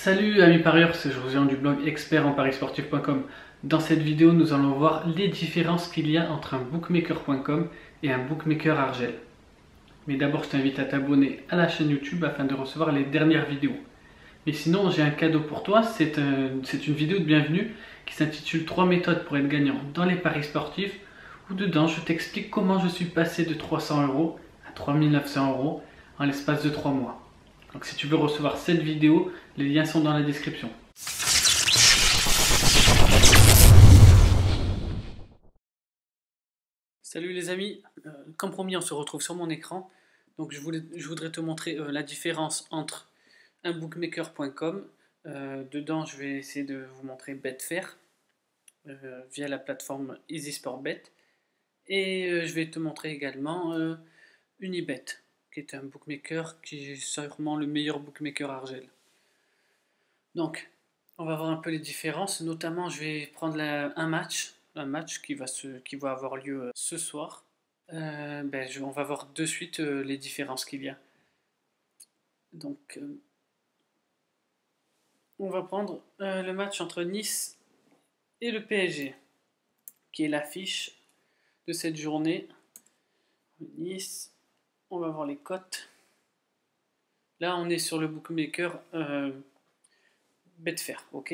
Salut amis parieurs, c'est Josiane du blog expert-en-paris-sportif.com. Dans cette vidéo, nous allons voir les différences qu'il y a entre un bookmaker.com et un bookmaker Argel. Mais d'abord, je t'invite à t'abonner à la chaîne YouTube afin de recevoir les dernières vidéos. Mais sinon, j'ai un cadeau pour toi, c'est une vidéo de bienvenue qui s'intitule 3 méthodes pour être gagnant dans les paris sportifs, où dedans je t'explique comment je suis passé de 300 € à 3900 € en l'espace de 3 mois. Donc si tu veux recevoir cette vidéo, les liens sont dans la description. Salut les amis, comme promis on se retrouve sur mon écran. Donc je voudrais te montrer la différence entre un bookmaker.com. Dedans je vais essayer de vous montrer Betfair via la plateforme EasySportBet. Et je vais te montrer également Unibet, qui est un bookmaker qui est sûrement le meilleur bookmaker Argel. Donc, on va voir un peu les différences. Notamment, je vais prendre un match qui va avoir lieu ce soir. On va voir de suite les différences qu'il y a. Donc, on va prendre le match entre Nice et le PSG, qui est l'affiche de cette journée. Nice, on va voir les cotes. Là, on est sur le bookmaker Betfair, ok.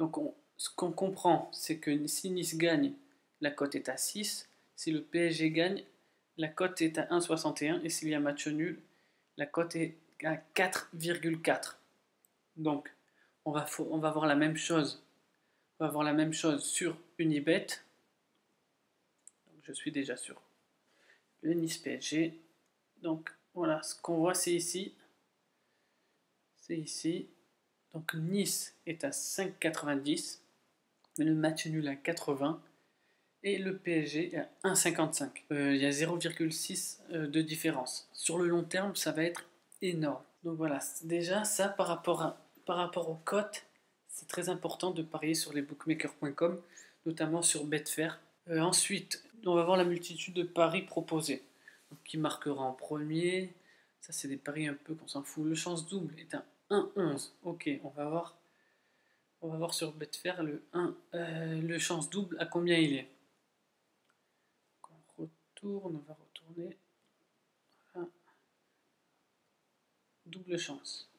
Donc, ce qu'on comprend, c'est que si Nice gagne, la cote est à 6. Si le PSG gagne, la cote est à 1,61. Et s'il y a match nul, la cote est à 4,4. Donc, on va voir la même chose. On va voir la même chose sur Unibet. Donc, je suis déjà sur le Nice PSG. Donc, voilà, ce qu'on voit, c'est ici. C'est ici. Donc, Nice est à 5,90. Mais le match nul à 80 et le PSG à 1,55. Il y a 0,6 de différence. Sur le long terme, ça va être énorme. Donc voilà, déjà ça par rapport aux cotes, c'est très important de parier sur les bookmakers.com, notamment sur Betfair. Ensuite, on va voir la multitude de paris proposés. Donc, qui marquera en premier. Ça, c'est des paris un peu qu'on s'en fout. Le chance double est à 1,11. Ok, on va voir sur Betfair le chance double à combien il est. On va retourner. Voilà. Double chance.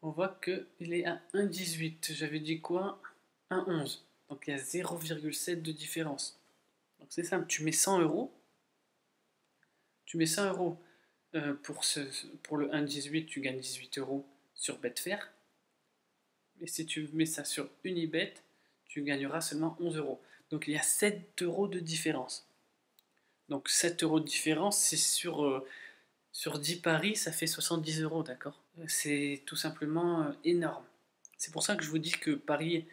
On voit qu'il est à 1,18. J'avais dit quoi? 1,11. Donc il y a 0,7 de différence. Donc c'est simple, tu mets 100 €. Tu mets 100 € pour le 1,18, tu gagnes 18 € sur Betfair. Et si tu mets ça sur Unibet, tu gagneras seulement 11 €. Donc il y a 7 € de différence. Donc 7 € de différence, c'est sur 10 paris, ça fait 70 €, d'accord? C'est tout simplement énorme. C'est pour ça que je vous dis que parier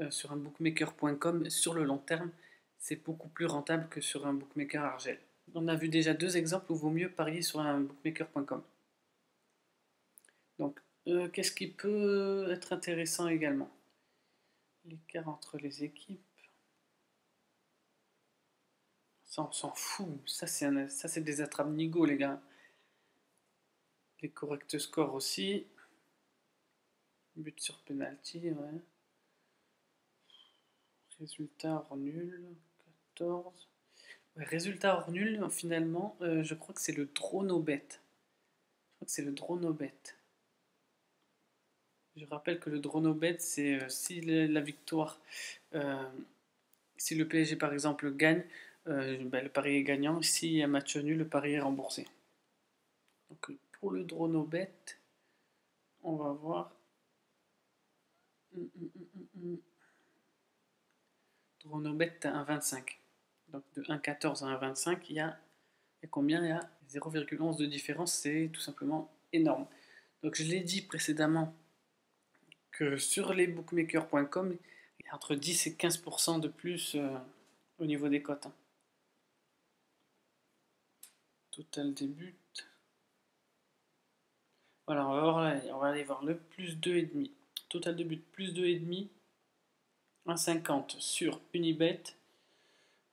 sur un bookmaker.com sur le long terme, c'est beaucoup plus rentable que sur un bookmaker Argel. On a vu déjà 2 exemples où il vaut mieux parier sur un bookmaker.com. Donc, qu'est-ce qui peut être intéressant également? L'écart entre les équipes. Ça, on s'en fout. Ça, c'est des attrape-nigo, les gars. Les corrects scores aussi. But sur penalty, ouais. Résultat hors nul, 14. Ouais, résultat hors nul, finalement, je crois que c'est le Dronobet. Je rappelle que le Dronobet, c'est si la victoire, si le PSG par exemple gagne, le pari est gagnant. S'il y a match nul, le pari est remboursé. Donc pour le Dronobet, on va voir. Dronobet à 1,25. Donc de 1,14 à 1,25, il y a combien? Il y a 0,11 de différence, c'est tout simplement énorme. Donc je l'ai dit précédemment que sur les bookmakers.com, il y a entre 10 et 15% de plus au niveau des cotes. Total des buts. Voilà, on va aller voir le plus 2,5. Total de buts plus 2,5. 1,50 sur Unibet.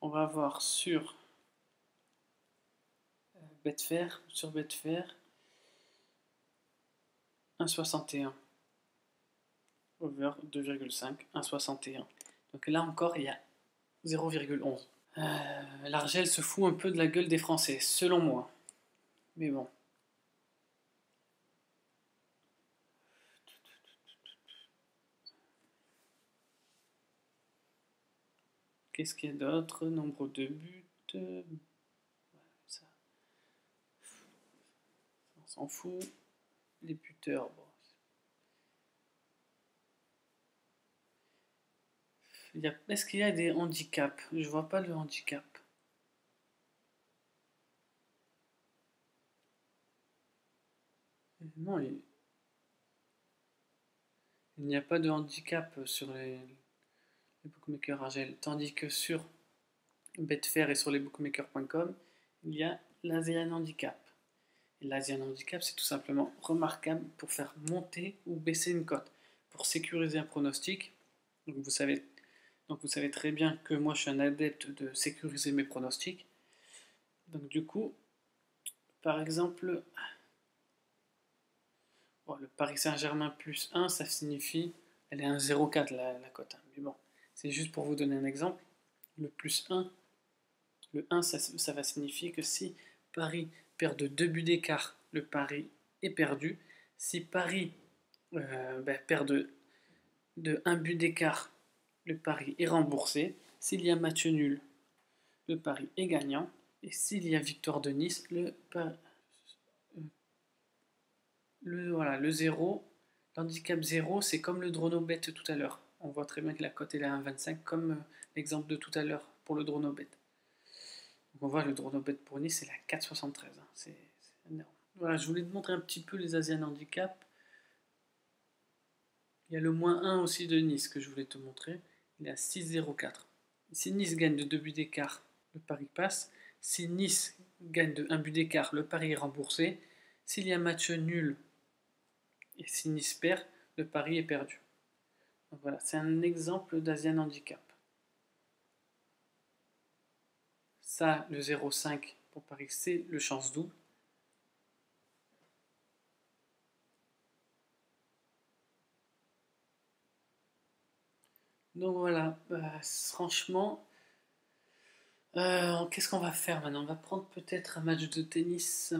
On va voir sur Betfair, sur Betfair, 1,61. Over 2,5, 1,61. Donc là encore, il y a 0,11. L'Argel se fout un peu de la gueule des Français, selon moi. Mais bon. Qu'est-ce qu'il y a d'autre? Nombre de buts. Ça, on s'en fout. Les buteurs, bon. Est-ce qu'il y a des handicaps? Je vois pas le handicap. Non, il n'y a pas de handicap sur les bookmakers Argel. Tandis que sur Betfair et sur les bookmakers.com, il y a l'Asian Handicap. Et l'Asian Handicap, c'est tout simplement remarquable pour faire monter ou baisser une cote. Pour sécuriser un pronostic, donc vous savez très bien que moi je suis un adepte de sécuriser mes pronostics. Donc du coup, par exemple, bon, le Paris Saint-Germain plus 1, ça signifie, elle est 1,04 la cote. Mais bon, c'est juste pour vous donner un exemple. Le plus 1, le 1, ça va signifier que si Paris perd de 2 buts d'écart, le pari est perdu. Si Paris perd de 1 but d'écart, le pari est remboursé. S'il y a match nul, le pari est gagnant. Et s'il y a victoire de Nice, le 0, l'handicap 0, c'est comme le Dronobet tout à l'heure. On voit très bien que la cote est à 1,25, comme l'exemple de tout à l'heure pour le Dronobet. Donc on voit le Dronobet pour Nice, c'est la 4,73. Hein. C'est énorme. Voilà, je voulais te montrer un petit peu les Asian Handicap. Il y a le moins 1 aussi de Nice que je voulais te montrer. Il est à 6,04. Si Nice gagne de 2 buts d'écart, le pari passe. Si Nice gagne de 1 but d'écart, le pari est remboursé. S'il y a match nul et si Nice perd, le pari est perdu. Donc voilà, c'est un exemple d'Asian Handicap. Ça, le 0,5 pour Paris, c'est le chance double. Donc voilà, franchement, qu'est-ce qu'on va faire maintenant? On va prendre peut-être un match de tennis,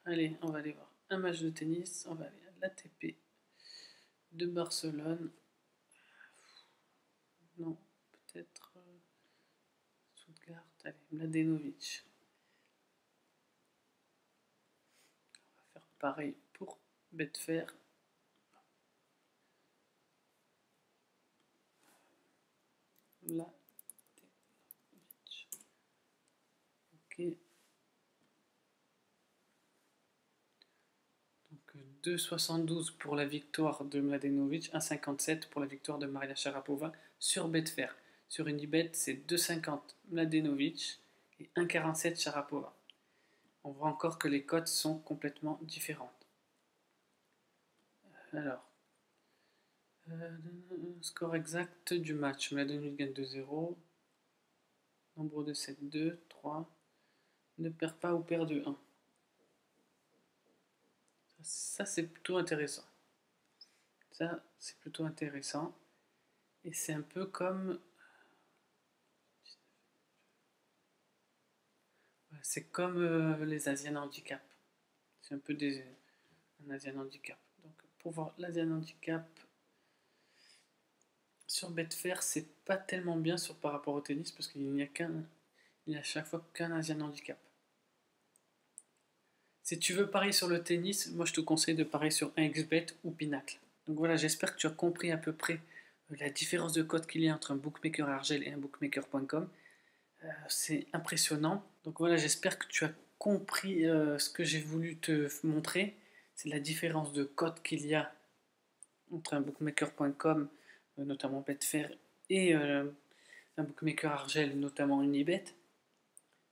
Allez, on va aller voir. Un match de tennis, on va aller à l'ATP de Barcelone. Non, peut-être Stuttgart. Allez, Mladenovic. On va faire pareil pour Betfair. Mladenovic. Ok. Donc 2,72 pour la victoire de Mladenovic, 1,57 pour la victoire de Maria Sharapova sur Betfair. Sur Unibet, c'est 2,50 Mladenovic et 1,47 Sharapova. On voit encore que les cotes sont complètement différentes. Alors, score exact du match. Mladenovic gagne 2-0. Nombre de 7, 2, 3. Ne perd pas ou perd de 1. Ça, c'est plutôt intéressant. Ça, c'est plutôt intéressant. Et c'est un peu comme... C'est comme les Asian Handicap. C'est un peu un Asian Handicap. Donc, pour voir l'Asian Handicap sur Betfair, c'est pas tellement bien par rapport au tennis parce qu'il n'y a à chaque fois qu'un Asian Handicap. Si tu veux parier sur le tennis, moi je te conseille de parier sur 1xBet ou Pinacle. Donc voilà, j'espère que tu as compris à peu près la différence de cote qu'il y a entre un bookmaker Argel et un bookmaker.com. C'est impressionnant. Donc voilà, j'espère que tu as compris ce que j'ai voulu te montrer. C'est la différence de cote qu'il y a entre un bookmaker.com, notamment Betfair, et un bookmaker Argel, notamment Unibet.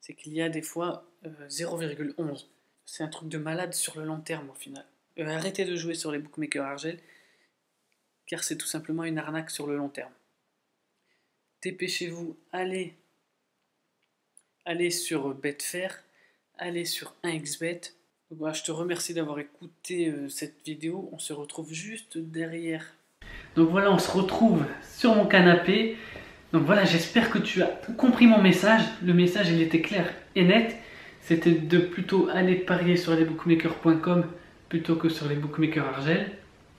C'est qu'il y a des fois 0,11. C'est un truc de malade sur le long terme au final. Arrêtez de jouer sur les bookmakers Argel, car c'est tout simplement une arnaque sur le long terme. Dépêchez-vous, allez allez sur Betfair, allez sur 1xBet. Donc voilà, je te remercie d'avoir écouté cette vidéo. On se retrouve juste derrière. Donc voilà, on se retrouve sur mon canapé. Donc voilà, j'espère que tu as compris mon message. Le message, il était clair et net. C'était de plutôt aller parier sur lesbookmakers.com plutôt que sur les bookmakers Argel.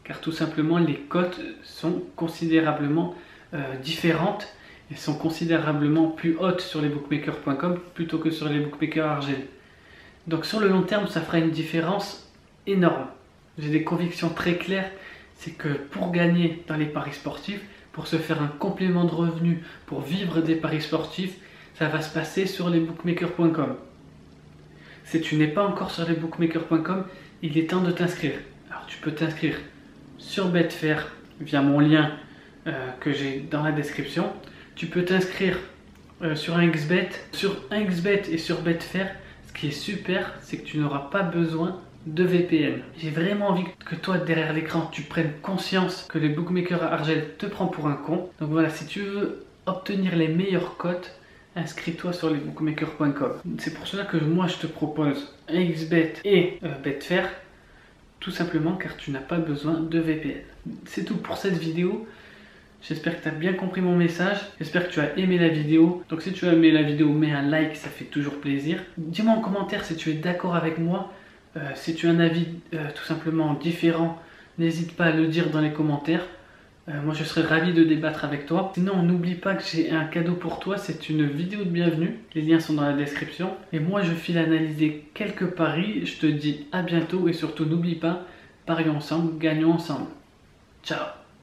Car tout simplement, les cotes sont considérablement différentes. Elles sont considérablement plus hautes sur lesbookmakers.com plutôt que sur les bookmakers Argel. Donc sur le long terme, ça fera une différence énorme. J'ai des convictions très claires. C'est que pour gagner dans les paris sportifs, pour se faire un complément de revenus, pour vivre des paris sportifs, ça va se passer sur lesbookmakers.com. Si tu n'es pas encore sur lesbookmakers.com, il est temps de t'inscrire. Alors tu peux t'inscrire sur Betfair via mon lien que j'ai dans la description. Tu peux t'inscrire sur 1xBet. Sur 1xBet et sur Betfair, ce qui est super, c'est que tu n'auras pas besoin de VPN. J'ai vraiment envie que toi derrière l'écran tu prennes conscience que les bookmakers Argel te prend pour un con. Donc voilà, si tu veux obtenir les meilleures cotes, inscris-toi sur lesbookmakers.com. C'est pour cela que moi je te propose 1xBet et Betfair, tout simplement car tu n'as pas besoin de VPN. C'est tout pour cette vidéo. J'espère que tu as bien compris mon message. J'espère que tu as aimé la vidéo. Donc si tu as aimé la vidéo, mets un like, ça fait toujours plaisir. Dis-moi en commentaire si tu es d'accord avec moi. Si tu as un avis tout simplement différent, n'hésite pas à le dire dans les commentaires. Moi je serais ravi de débattre avec toi. Sinon n'oublie pas que j'ai un cadeau pour toi, c'est une vidéo de bienvenue. Les liens sont dans la description. Et moi je file analyser quelques paris. Je te dis à bientôt et surtout n'oublie pas, parions ensemble, gagnons ensemble. Ciao.